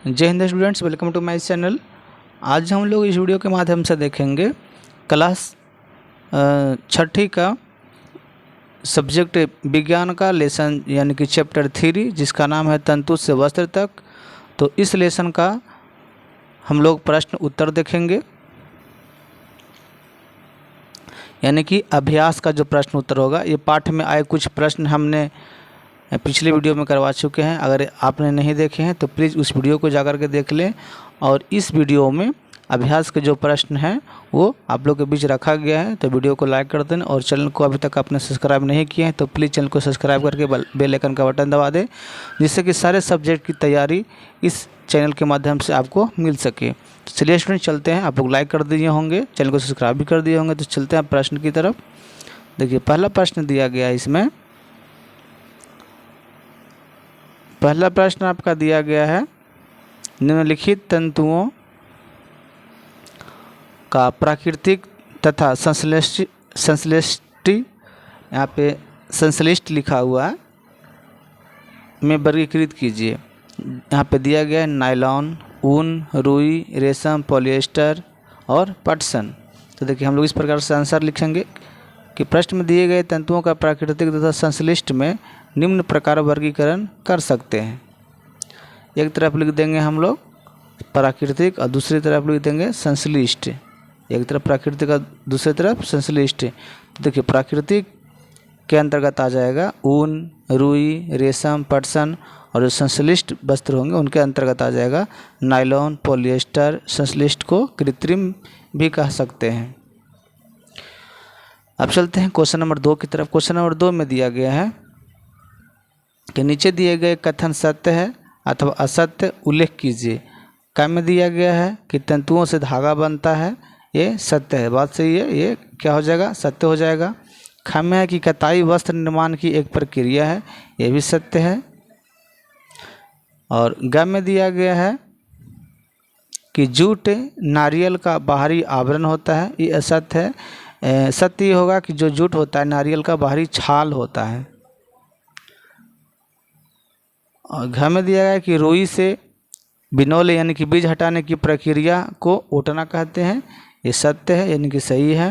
जय हिंद students, welcome to my channel. आज हम लोग इस वीडियो के माध्यम से देखेंगे क्लास छठी का सब्जेक्ट विज्ञान का लेसन यानी कि चैप्टर 3 जिसका नाम है तंतु से वस्त्र तक। तो इस लेसन का हम लोग प्रश्न उत्तर देखेंगे, यानी कि अभ्यास का जो प्रश्न उत्तर होगा। ये पाठ में आए कुछ प्रश्न हमने पिछले वीडियो में करवा चुके हैं। अगर आपने नहीं देखे हैं तो प्लीज़ उस वीडियो को जाकर के देख लें। और इस वीडियो में अभ्यास के जो प्रश्न हैं वो आप लोग के बीच रखा गया है, तो वीडियो को लाइक कर दें। और चैनल को अभी तक आपने सब्सक्राइब नहीं किए हैं तो प्लीज़ चैनल को सब्सक्राइब करके बेल आइकन का बटन दबा दें, जिससे कि सारे सब्जेक्ट की तैयारी इस चैनल के माध्यम से आपको मिल सके। तो चलिए स्टूडेंट चलते हैं। आप लोग लाइक कर दिए होंगे, चैनल को सब्सक्राइब भी कर दिए होंगे। तो चलते हैं प्रश्न की तरफ। देखिए पहला प्रश्न दिया गया है इसमें। पहला प्रश्न आपका दिया गया है, निम्नलिखित तंतुओं का प्राकृतिक तथा संश्लिष्टि यहाँ पे संश्लिष्ट लिखा हुआ है में वर्गीकृत कीजिए। यहाँ पे दिया गया है नायलॉन, ऊन, रुई, रेशम, पॉलिएस्टर और पटसन। तो देखिए हम लोग इस प्रकार से आंसर लिखेंगे कि प्रश्न में दिए गए तंतुओं का प्राकृतिक तथा संश्लिष्ट में निम्न प्रकार वर्गीकरण कर सकते हैं। एक तरफ लिख देंगे हम लोग प्राकृतिक और दूसरी तरफ लिख देंगे संश्लिष्ट। एक तरफ प्राकृतिक और दूसरी तरफ संश्लिष्ट। तो देखिए प्राकृतिक के अंतर्गत आ जाएगा ऊन, रुई, रेशम, पटसन, और जो संश्लिष्ट वस्त्र होंगे उनके अंतर्गत आ जाएगा नायलॉन, पॉलिएस्टर। संश्लिष्ट को कृत्रिम भी कह सकते हैं। अब चलते हैं क्वेश्चन नंबर 2 की तरफ। क्वेश्चन नंबर 2 में दिया गया है कि नीचे दिए गए कथन सत्य है अथवा असत्य उल्लेख कीजिए। क्या में दिया गया है कि तंतुओं से धागा बनता है, ये सत्य है, बात सही है, ये क्या हो जाएगा, सत्य हो जाएगा। ख में है कि कताई वस्त्र निर्माण की एक प्रक्रिया है, ये भी सत्य है। और ग में दिया गया है कि जूट नारियल का बाहरी आवरण होता है, ये असत्य है। सत्य ये होगा कि जो जूट होता है नारियल का बाहरी छाल होता है। और घ में दिया गया है कि रुई से बिनौले यानी कि बीज हटाने की प्रक्रिया को ओटना कहते हैं, ये सत्य है यानी कि सही है।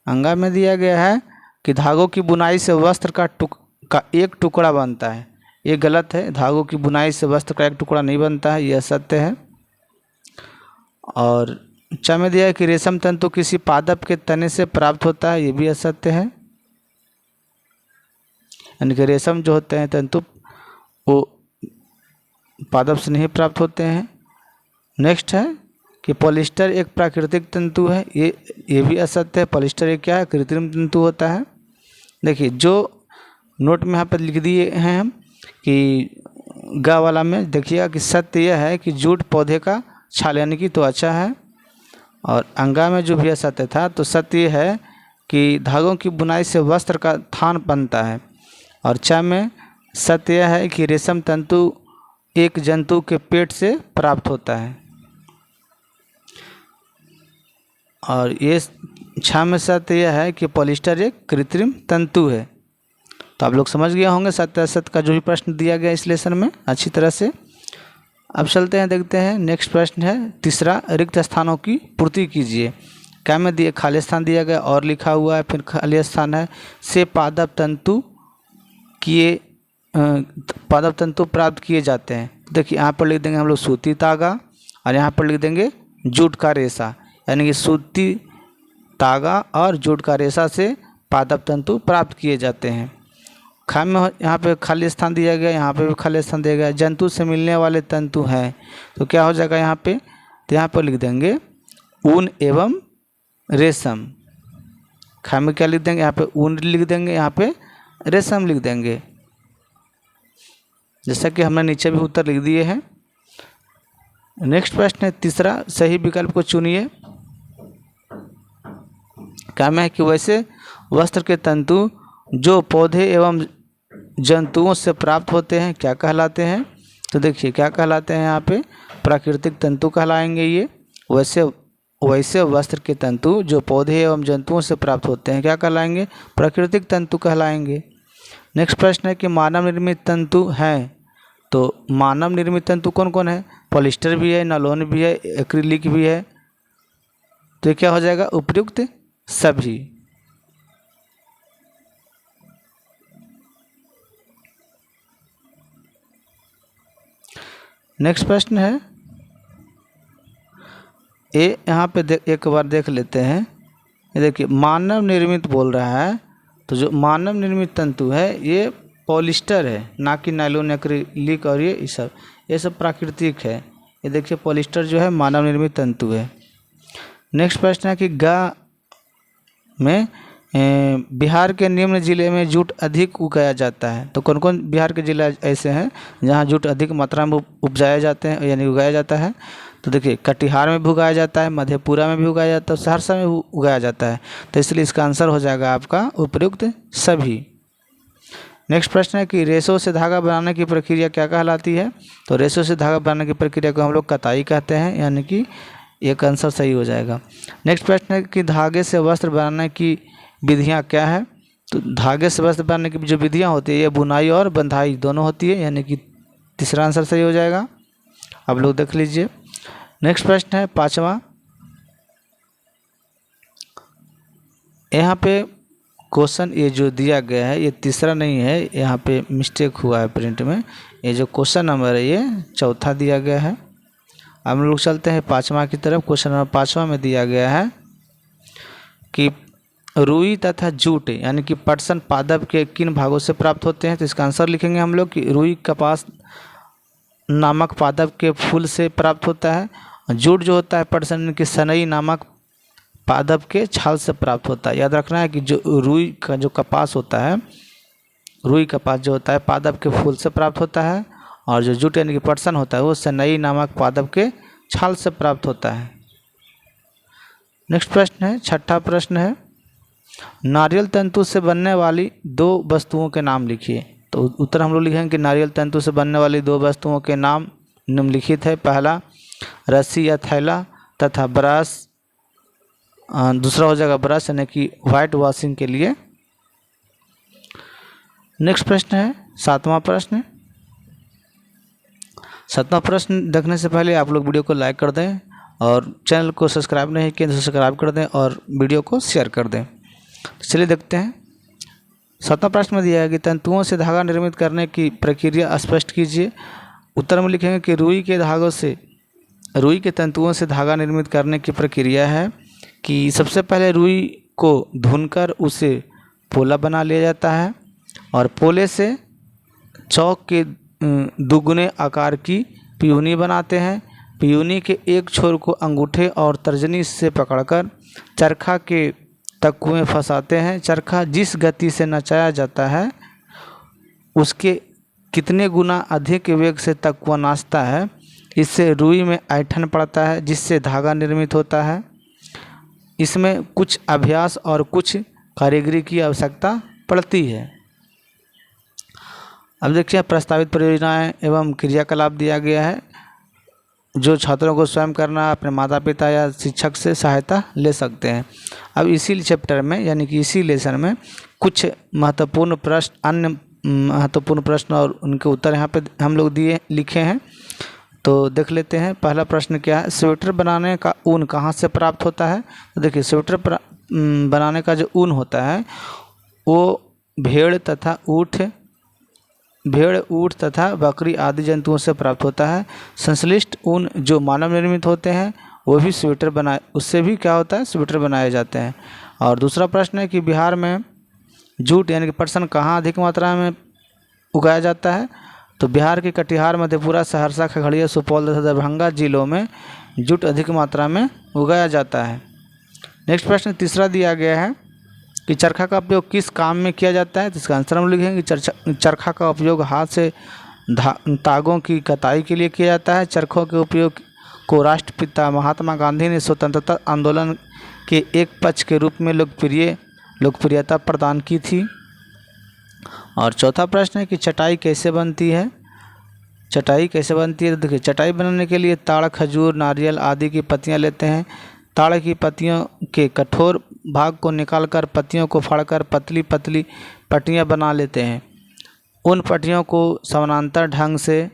अंगा में दिया गया है कि धागों की बुनाई से वस्त्र का एक टुकड़ा बनता है, ये गलत है। धागों की बुनाई से वस्त्र का एक टुकड़ा नहीं बनता है, यह सत्य है। और च में दिया है कि रेशम तंतु किसी पादप के तने से प्राप्त होता है, ये भी असत्य है। यानी कि रेशम जो होते हैं तंतु वो पादप से नहीं प्राप्त होते हैं। नेक्स्ट है कि पॉलिएस्टर एक प्राकृतिक तंतु है, ये भी असत्य है। पॉलिएस्टर एक क्या है, कृत्रिम तंतु होता है। देखिए जो नोट में यहाँ पर लिख दिए हैं हम कि ग वाला में देखिएगा कि सत्य यह है कि जूट पौधे का छाल यानी कि तो अच्छा है। और अंगा में जो भी असत्य था तो सत्य यह है कि धागों की बुनाई से वस्त्र का थान बनता है। और च में सत्य यह है कि रेशम तंतु एक जंतु के पेट से प्राप्त होता है। और ये छ में सत्य यह है कि पॉलिएस्टर एक कृत्रिम तंतु है। तो आप लोग समझ गए होंगे सत्य असत्य का जो भी प्रश्न दिया गया इस लेसन में अच्छी तरह से। अब चलते हैं, देखते हैं नेक्स्ट प्रश्न है तीसरा, रिक्त स्थानों की पूर्ति कीजिए। क्या में दिए खाली स्थान दिया गया और लिखा हुआ है, फिर खाली स्थान है से पादप तंतु प्राप्त किए जाते हैं। देखिए यहाँ पर लिख देंगे हम लोग सूती धागा और यहाँ पर लिख देंगे जूट का रेशा, यानी कि सूती धागा और जूट का रेशा से पादप तंतु प्राप्त किए जाते हैं। ख में यहाँ पे खाली स्थान दिया गया, यहाँ पे भी खाली स्थान दिया गया। जंतु से मिलने वाले तंतु हैं तो क्या हो जाएगा यहाँ पे, तो यहाँ पर लिख देंगे ऊन एवं रेशम। ख में क्या लिख देंगे, यहाँ पे ऊन लिख देंगे, यहाँ पे रेशम लिख देंगे, जैसा कि हमने नीचे भी उत्तर लिख दिए हैं। नेक्स्ट प्रश्न है तीसरा, सही विकल्प को चुनिए। क्या में है कि वैसे वस्त्र के तंतु जो पौधे एवं जंतुओं से प्राप्त होते हैं क्या कहलाते हैं, तो देखिए क्या कहलाते हैं, यहाँ पे प्राकृतिक तंतु कहलाएंगे। ये वैसे वस्त्र के तंतु जो पौधे एवं जंतुओं से प्राप्त होते हैं क्या कहलाएंगे, प्राकृतिक तंतु कहलाएंगे। नेक्स्ट प्रश्न है कि मानव निर्मित तंतु हैं तो मानव निर्मित तंतु कौन कौन है? पॉलिस्टर भी है, नायलॉन भी है, एक्रिलिक भी है। तो ये क्या हो जाएगा? उपयुक्त सभी। नेक्स्ट प्रश्न है, ये यहाँ पे एक बार देख लेते हैं। ये देखिए मानव निर्मित बोल रहा है, तो जो मानव निर्मित तंतु है ये पॉलिस्टर है, ना कि नायलॉन, एक्रिलिक और ये सब प्राकृतिक है। ये देखिए पॉलिस्टर जो है मानव निर्मित तंतु है। नेक्स्ट प्रश्न है कि गा में बिहार के निम्न जिले में जूट अधिक उगाया जाता है। तो कौन कौन बिहार के जिले ऐसे हैं जहाँ जूट अधिक मात्रा में उपजाए जाते हैं यानी उगाया जाता है? तो देखिए कटिहार में भी उगाया जाता है, मधेपुरा में भी उगाया जाता है, सहरसा में भी उगाया जाता है। तो इसलिए इसका आंसर हो जाएगा आपका उपयुक्त सभी। नेक्स्ट प्रश्न है कि रेशों से धागा बनाने की प्रक्रिया क्या कहलाती है? तो रेशों से धागा बनाने की प्रक्रिया को हम लोग कताई कहते हैं, यानी कि एक आंसर सही हो जाएगा। नेक्स्ट प्रश्न है कि धागे से वस्त्र बनाने की विधियाँ क्या है? तो धागे से वस्त्र बनाने की जो विधियाँ होती है ये बुनाई और बंधाई दोनों होती है, यानी कि तीसरा आंसर सही हो जाएगा। आप लोग देख लीजिए। नेक्स्ट प्रश्न है 5वां, यहाँ पे क्वेश्चन ये जो दिया गया है ये तीसरा नहीं है, यहाँ पे मिस्टेक हुआ है प्रिंट में। ये जो क्वेश्चन नंबर है ये चौथा दिया गया है। अब हम लोग चलते हैं 5वां की तरफ। क्वेश्चन नंबर 5वां में दिया गया है कि रुई तथा जूट यानी कि पटसन पादप के किन भागों से प्राप्त होते हैं? तो इसका आंसर लिखेंगे हम लोग कि रुई कपास नामक पादप के फूल से प्राप्त होता है। जूट जो होता है पटसन की सनई नामक पादप के छाल से प्राप्त होता है। याद रखना है कि जो रुई का जो कपास होता है, रुई कपास जो होता है पादप के फूल से प्राप्त होता है, और जो जूट यानी कि पटसन होता है वो सनई नामक पादप के छाल से प्राप्त होता है। नेक्स्ट प्रश्न है 6ठा प्रश्न है, नारियल तंतु से बनने वाली 2 वस्तुओं के नाम लिखिए। तो उत्तर हम लोग लिखेंगे कि नारियल तंतु से बनने वाली 2 वस्तुओं के नाम निम्नलिखित है। पहला रस्सी या थैला तथा ब्रश, दूसरा हो जाएगा ब्रश यानी कि वाइट वॉशिंग के लिए। नेक्स्ट प्रश्न है 7वां प्रश्न। 7वां प्रश्न देखने से पहले आप लोग वीडियो को लाइक कर दें और चैनल को सब्सक्राइब नहीं किया तो सब्सक्राइब कर दें और वीडियो को शेयर कर दें। चलिए देखते हैं। 7वां प्रश्न में दिया है कि तंतुओं से धागा निर्मित करने की प्रक्रिया स्पष्ट कीजिए। उत्तर में लिखेंगे कि रुई के तंतुओं से धागा निर्मित करने की प्रक्रिया है कि सबसे पहले रुई को भूनकर उसे पोला बना लिया जाता है और पोले से चौक के दुगुने आकार की पियूनी बनाते हैं। पियूनी के एक छोर को अंगूठे और तर्जनी से पकड़कर चरखा के तकुए फंसाते हैं। चरखा जिस गति से नचाया जाता है उसके कितने गुना अधिक वेग से तकुआ नाचता है, इससे रुई में ऐंठन पड़ता है जिससे धागा निर्मित होता है। इसमें कुछ अभ्यास और कुछ कारीगरी की आवश्यकता पड़ती है। अब देखिए प्रस्तावित परियोजनाएं एवं क्रियाकलाप दिया गया है जो छात्रों को स्वयं करना, अपने माता पिता या शिक्षक से सहायता ले सकते हैं। अब इसी चैप्टर में यानी कि इसी लेसन में कुछ महत्वपूर्ण प्रश्न, अन्य महत्वपूर्ण प्रश्न और उनके उत्तर यहाँ पे हम लोग लिखे हैं, तो देख लेते हैं। पहला प्रश्न क्या है, स्वेटर बनाने का ऊन कहाँ से प्राप्त होता है? तो देखिए स्वेटर बनाने का जो ऊन होता है वो भेड़, ऊँट तथा बकरी आदि जंतुओं से प्राप्त होता है। संश्लिष्ट ऊन जो मानव निर्मित होते हैं वो भी उससे भी क्या होता है, स्वेटर बनाए जाते हैं। और दूसरा प्रश्न है कि बिहार में जूट यानी कि पटसन कहाँ अधिक मात्रा में उगाया जाता है? तो बिहार के कटिहार, मधेपुरा, सहरसा, खगड़िया, सुपौल तथा दरभंगा जिलों में जूट अधिक मात्रा में उगाया जाता है। नेक्स्ट प्रश्न तीसरा दिया गया है कि चरखा का उपयोग किस काम में किया जाता है? तो इसका आंसर हम लिखेंगे कि चरखा का उपयोग हाथ से तागों की कताई के लिए किया जाता है। चरखों के उपयोग को राष्ट्रपिता महात्मा गांधी ने स्वतंत्रता आंदोलन के एक पक्ष के रूप में लोकप्रियता प्रदान की थी। और चौथा प्रश्न है कि चटाई कैसे बनती है? तो देखिए चटाई बनाने के लिए ताड़, खजूर, नारियल आदि की पत्तियां लेते हैं। ताड़ की पत्तियों के कठोर भाग को निकालकर पत्तियों को फाड़कर पतली पतली पट्टियाँ बना लेते हैं। उन पट्टियों को समानांतर ढंग से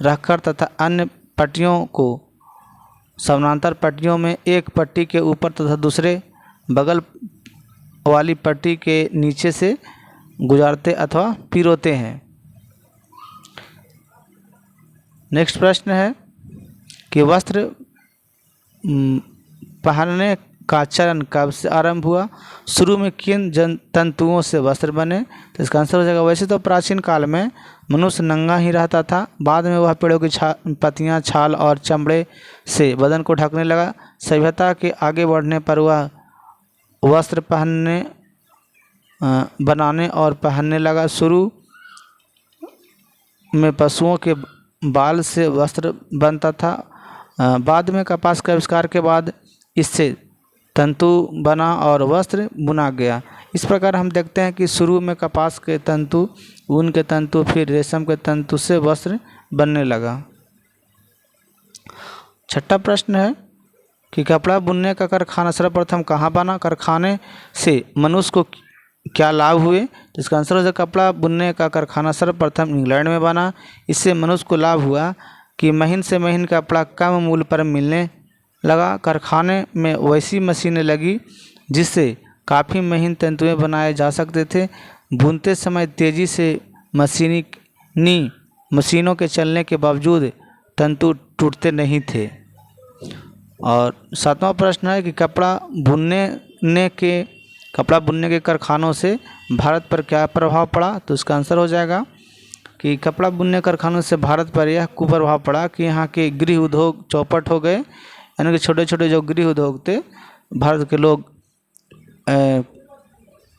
रखकर तथा अन्य पट्टियों को समानांतर पट्टियों में एक पट्टी के ऊपर तथा दूसरे बगल वाली पट्टी के नीचे से गुजारते अथवा पिरोते हैं। नेक्स्ट प्रश्न है कि वस्त्र पहनने का चलन कब से आरंभ हुआ? शुरू में किन तंतुओं से वस्त्र बने? तो इसका आंसर हो जाएगा, वैसे तो प्राचीन काल में मनुष्य नंगा ही रहता था, बाद में वह पेड़ों की पत्तियां, छाल और चमड़े से बदन को ढकने लगा। सभ्यता के आगे बढ़ने पर वह वस्त्र बनाने और पहनने लगा। शुरू में पशुओं के बाल से वस्त्र बनता था, बाद में कपास के आविष्कार के बाद इससे तंतु बना और वस्त्र बुना गया। इस प्रकार हम देखते हैं कि शुरू में कपास के तंतु, ऊन के तंतु, फिर रेशम के तंतु से वस्त्र बनने लगा। छठा प्रश्न है कि कपड़ा बुनने का कारखाना सर्वप्रथम कहाँ बना? कारखाने से मनुष्य को क्या लाभ हुए? तो इसका आंसर हो जाएगा, कपड़ा बुनने का कारखाना सर्वप्रथम इंग्लैंड में बना। इससे मनुष्य को लाभ हुआ कि महीन से महीन कपड़ा कम मूल्य पर मिलने लगा। कारखाने में वैसी मशीनें लगी जिससे काफ़ी महीन तंतुएँ बनाए जा सकते थे। बुनते समय तेज़ी से मशीनों के चलने के बावजूद तंतु टूटते नहीं थे। और सातवां प्रश्न है कि कपड़ा बुनने के कारखानों से भारत पर क्या प्रभाव पड़ा? तो इसका आंसर हो जाएगा कि कपड़ा बुनने कारखानों से भारत पर यह कुप्रभाव पड़ा कि यहाँ के गृह उद्योग चौपट हो गए। यानी कि छोटे छोटे जो गृह उद्योग थे, भारत के लोग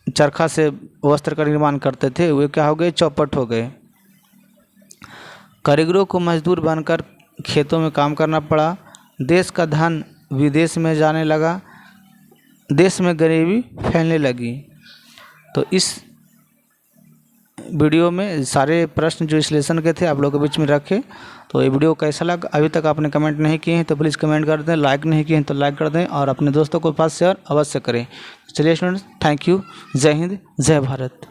चरखा से वस्त्र का निर्माण करते थे, वे क्या हो गए? चौपट हो गए। कारीगरों को मजदूर बनकर खेतों में काम करना पड़ा। देश का धन विदेश में जाने लगा। देश में गरीबी फैलने लगी। तो इस वीडियो में सारे प्रश्न जो इस लेसन के थे आप लोगों के बीच में रखे। तो ये वीडियो कैसा लगा? अभी तक आपने कमेंट नहीं किए हैं तो प्लीज़ कमेंट कर दें, लाइक नहीं किए हैं तो लाइक कर दें और अपने दोस्तों को पास शेयर अवश्य करें। चलिए स्टूडेंट्स, थैंक यू। जय हिंद, जय भारत।